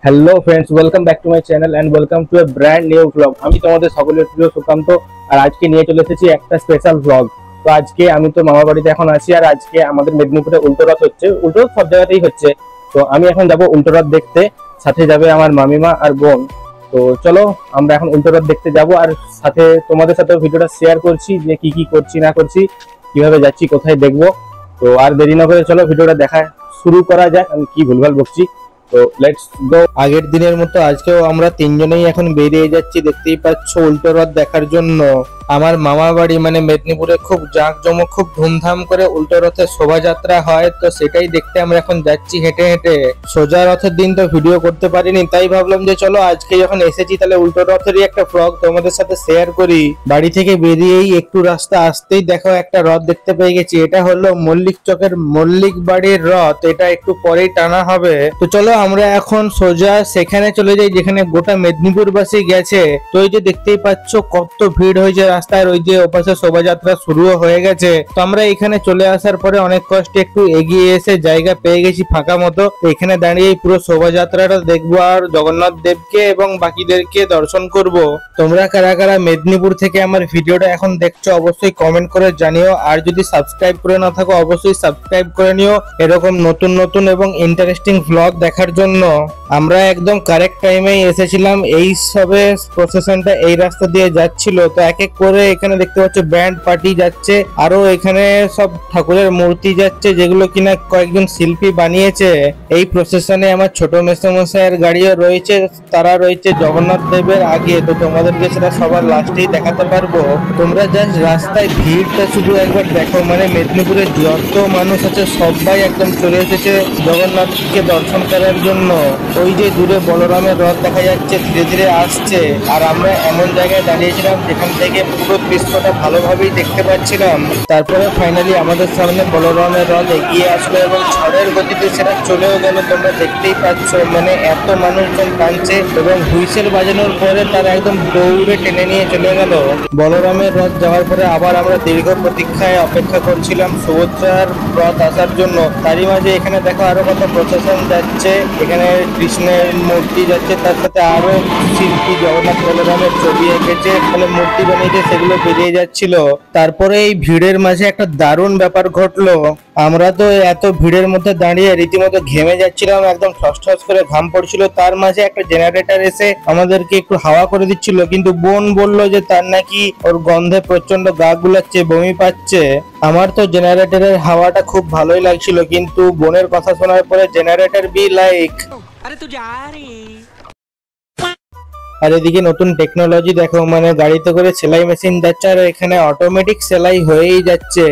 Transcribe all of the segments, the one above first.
Hello friends, welcome back to my channel and welcome to a brand new blog. আমি তোমাদের সকলের প্রিয় সুকান্ত, আর আজকে নিয়ে চলে এসেছি একটা স্পেশাল ব্লগ। তো আজকে আমি তো মামা বাড়িতে এখন আছি, আর আজকে আমাদের মেদিনীপুরে উল্টো রথ হচ্ছে। উল্টো রথ সব জায়গাতেই হচ্ছে। তো আমি এখন যাব উল্টো রথ দেখতে, সাথে যাবে আমার মামিমা আর বোন। তো চলো আমরা এখন উল্টো রথ দেখতে যাব, আর সাথে তোমাদের সাথে ভিডিওটা শেয়ার করছি যে কি কি করছি না করছি, কিভাবে যাচ্ছি, কোথায় দেখবো। তো আর দেরি না করে চলো ভিডিওটা দেখা শুরু করা যাক। আমি কি ভুলভাল বকছি, তো লেটস গো। আগের দিনের মতো আজকেও আমরা তিনজনেই এখন বেরিয়ে যাচ্ছি, দেখতেই পাচ্ছ, উল্টো রথ দেখার জন্য। আমার মামা বাড়ি মানে মেদিনীপুরে খুব জাঁকজমক, খুব ধুমধাম করে উল্টো রথের শোভাযাত্রা হয়, তো সেটাই দেখতে আমরা এখন যাচ্ছি হেঁটে হেঁটে। সোজা রথের দিন তো ভিডিও করতে পারিনি, তাই ভাবলাম যে চলো আজকে যখন এসেছি তাহলে উল্টো রথেরই একটা ব্লগ তোমাদের সাথে শেয়ার করি। বাড়ি থেকে বেরিয়েই একটু রাস্তা আসতেই দেখো একটা রথ দেখতে পেয়ে গেছি। এটা হলো মল্লিক চকের মল্লিক বাড়ির রথ, এটা একটু পরেই টানা হবে। তো চলো আমরা এখন সোজা সেখানে চলে যাই যেখানে গোটা মেদিনীপুরবাসী গেছে। তো এই যে দেখতেই পাচ্ছ কত ভিড় হয়েছে রাস্তায়, ওই যে ওপাশে শোভাযাত্রা শুরুও হয়ে গেছে। তো আমরা এখানে চলে আসার পরে অনেক কষ্টে একটু এগিয়ে এসে জায়গা পেয়ে গেছি ফাঁকা মতো। এখানে দাঁড়িয়ে পুরো শোভাযাত্রাটা দেখবো আর জগন্নাথ দেবকে এবং বাকিদেরকে দর্শন করব। তোমরা কারা কারা মেদিনীপুর থেকে আমার ভিডিওটা এখন দেখছো অবশ্যই কমেন্ট করে জানিও, আর যদি সাবস্ক্রাইব করে না থাকো অবশ্যই সাবস্ক্রাইব করে নিও এরকম নতুন নতুন এবং ইন্টারেস্টিং ব্লগ দেখার জন্য। আমরা একদম কারেক্ট টাইমেই এসেছিলাম, এই সবে প্রসেশনটা এই রাস্তা দিয়ে যাচ্ছিল। তো এক এক করে এখানে দেখতে পাচ্ছ ব্যান্ড পার্টি যাচ্ছে, আরো এখানে সব ঠাকুরের মূর্তি যাচ্ছে যেগুলো কিনা কয়েকজন শিল্পী বানিয়েছে। এই প্রসেশনে আমার ছোট মেসোমশাইয়ের গাড়িও রয়েছে, তারা রয়েছে জগন্নাথ দেবের আগে। তো তোমাদেরকে সেটা সবার লাস্টেই দেখাতে পারবো। তোমরা জাস্ট রাস্তায় ভিড়টা শুধু একবার দেখো, মানে মেদিনীপুরে যত মানুষ আছে সবাই একদম চলে এসেছে জগন্নাথকে দর্শন করার জন্য। ওই যে দূরে বলরামের রথ দেখা যাচ্ছে ধীরে ধীরে আসছে, আর আমরা এমন জায়গায় দাঁড়িয়েছিলাম যেখান থেকে পুরো দৃশ্যটা ভালোভাবেই দেখতে পাচ্ছিলাম। তারপরে ফাইনালি আমাদের সামনে বলরামের রথ এগিয়ে আসলো এবং ঝড়ের গতিতে সেটা চলেও গেল। তোমরা দেখতেই পাচ্ছ, মানে এত মানুষজন টানছে এবং হুইসেল বাজানোর পরে তারা একদম দৌড়ে টেনে নিয়ে চলে গেল। বলরামের রথ যাওয়ার পরে আবার আমরা দীর্ঘ প্রতীক্ষায় অপেক্ষা করছিলাম সুভদ্রার রথ আসার জন্য। তারই মাঝে এখানে দেখো আরো কত প্রসেশন যাচ্ছে, এখানে কৃষ্ণের মূর্তি যাচ্ছে, তার সাথে আরো শিল্পী জগন্নাথ বলরামের ছবি এঁকেছে, মানে মূর্তি বানিয়েছে, সেগুলো বেরিয়ে যাচ্ছিল। তারপরে এই ভিড়ের মাঝে একটা দারুণ ব্যাপার ঘটলো। আমরা তো এত ভিড়ের মধ্যে দাঁড়িয়ে রীতিমতো ঘেমে যাচ্ছিলাম, একদম ঠস ঠস করে ঘাম পড়ছিল। তার মাঝে একটা জেনারেটর এসে আমাদেরকে একটু হাওয়া করে দিচ্ছিল, কিন্তু বোন বললো যে তার নাকি ওর গন্ধে প্রচন্ড গা গুলাচ্ছে, বমি পাচ্ছে। আমার তো জেনারেটরের হাওয়াটা খুব ভালোই লাগছিল, কিন্তু বোনের কথা শোনার পরে জেনারেটর বি লাইক। আর এদিকে নতুন টেকনোলজি দেখো, মানে গাড়িতে করে সেলাই মেশিন যাচ্ছে, আর এখানে অটোমেটিক সেলাই হয়েই যাচ্ছে।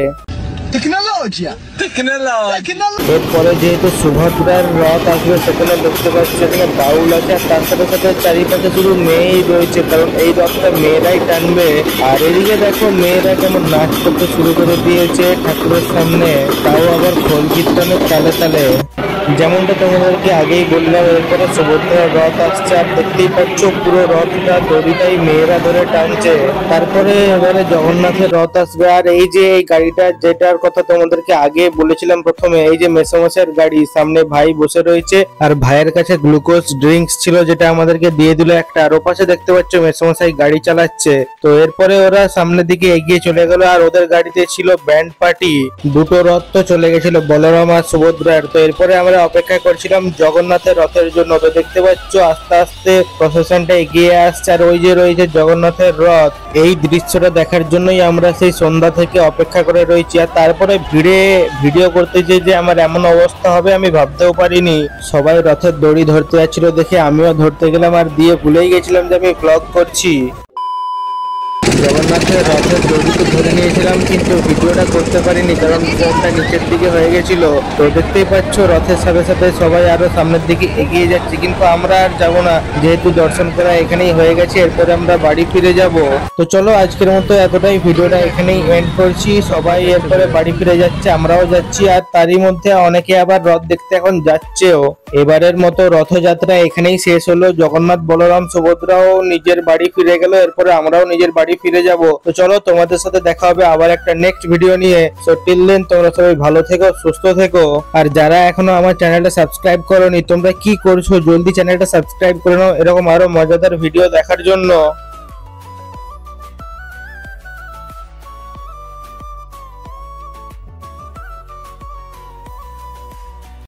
এরপরে যেহেতু সুভদ্রার রথ আসবে সেখানে দেখতে পাচ্ছি এখানে বাউল আছে, আর তার সাথে সাথে চারিপাশে শুধু মেয়েই রয়েছে, কারণ এই রথটা মেয়েরাই টানবে। আর এদিকে দেখো মেয়েরা কেমন নাচ করতে শুরু করে দিয়েছে ঠাকুরের সামনে, তাও আবার খোল কীর্তনের তালে তালে। যেমনটা তোমাদেরকে আগেই বললাম, এরপরে সুভদ্রার রথ আসছে, আর দেখতেই পাচ্ছ পুরো রথটা দড়িটাই মেয়েরা ধরে টানছে। তারপরে এবারে জগন্নাথের রথ আসবে, আর এই যে এই গাড়িটা যেটার কথা তোমাদেরকে আগে বলেছিলাম প্রথমে, এই যে মেসোমশাইয়ের গাড়ি, সামনে ভাই বসে রয়েছে, আর ভাইয়ের কাছে গ্লুকোজ ড্রিঙ্কস ছিল যেটা আমাদেরকে দিয়ে দিল একটা। আর ওপাশে দেখতে পাচ্ছ মেসোমশাই গাড়ি চালাচ্ছে। তো এরপরে ওরা সামনের দিকে এগিয়ে চলে গেল, আর ওদের গাড়িতে ছিল ব্যান্ড পার্টি। দুটো রথ তো চলে গেছিল, বলরাম আর সুভদ্রার। তো এরপরে আমরা অপেক্ষা করছিলাম জগন্নাথের রথের জন্য। তো দেখতে পাচ্ছ আস্তে আস্তে প্রসেশনটা এগিয়ে আসছে, আর ওই যে রয়েছে জগন্নাথের রথ। এই দৃশ্যটা দেখার জন্যই আমরা সেই সন্ধ্যা থেকে অপেক্ষা করে রয়েছি। আর তারপরে ভিড়ে ভিডিও করতে যে আমার এমন অবস্থা হবে আমি ভাবতেও পারিনি। সবাই রথের দড়ি ধরতে যাচ্ছিল দেখে আমিও ধরতে গেলাম, আর দিয়ে ভুলেই গেছিলাম যে আমি ব্লগ করছি। জগন্নাথের রথের দড়ি তো ধরে নিয়েছিলাম, কিন্তু ভিডিওটা করতে পারিনি কারণ ফোনটা নিচের দিকে হয়ে গেছিল। তো দেখতেই পাচ্ছ রথের সাথে সাথে সবাই আরো সামনের দিকে এগিয়ে যাচ্ছে, কিন্তু আমরা আর যাবো না, যেহেতু দর্শন করা এখানেই হয়ে গেছে। এরপরে আমরা বাড়ি ফিরে যাব। তো চলো আজকের মতো এতটাই, ভিডিওটা এখানেই এন্ড করছি। সবাই এরপরে বাড়ি ফিরে যাচ্ছে, আমরাও যাচ্ছি, আর তারই মধ্যে অনেকে আবার রথ দেখতে এখন যাচ্ছেও। এবারের মতো রথযাত্রা এখানেই শেষ হলো। জগন্নাথ বলরাম সুভদ্রাও নিজের বাড়ি ফিরে গেল, এরপরে আমরাও নিজের বাড়ি ফিরে যাব। তো চলো তোমাদের সাথে দেখা হবে আবার একটা নেক্সট ভিডিও নিয়ে। সো টিল দেন তোমরা সবাই ভালো থেকো, সুস্থ থেকো। আর যারা এখনো আমার চ্যানেলটা সাবস্ক্রাইব করোনি তোমরা কি করছো, জলদি চ্যানেলটা সাবস্ক্রাইব করে নাও এরকম আরো মজাদার ভিডিও দেখার জন্য।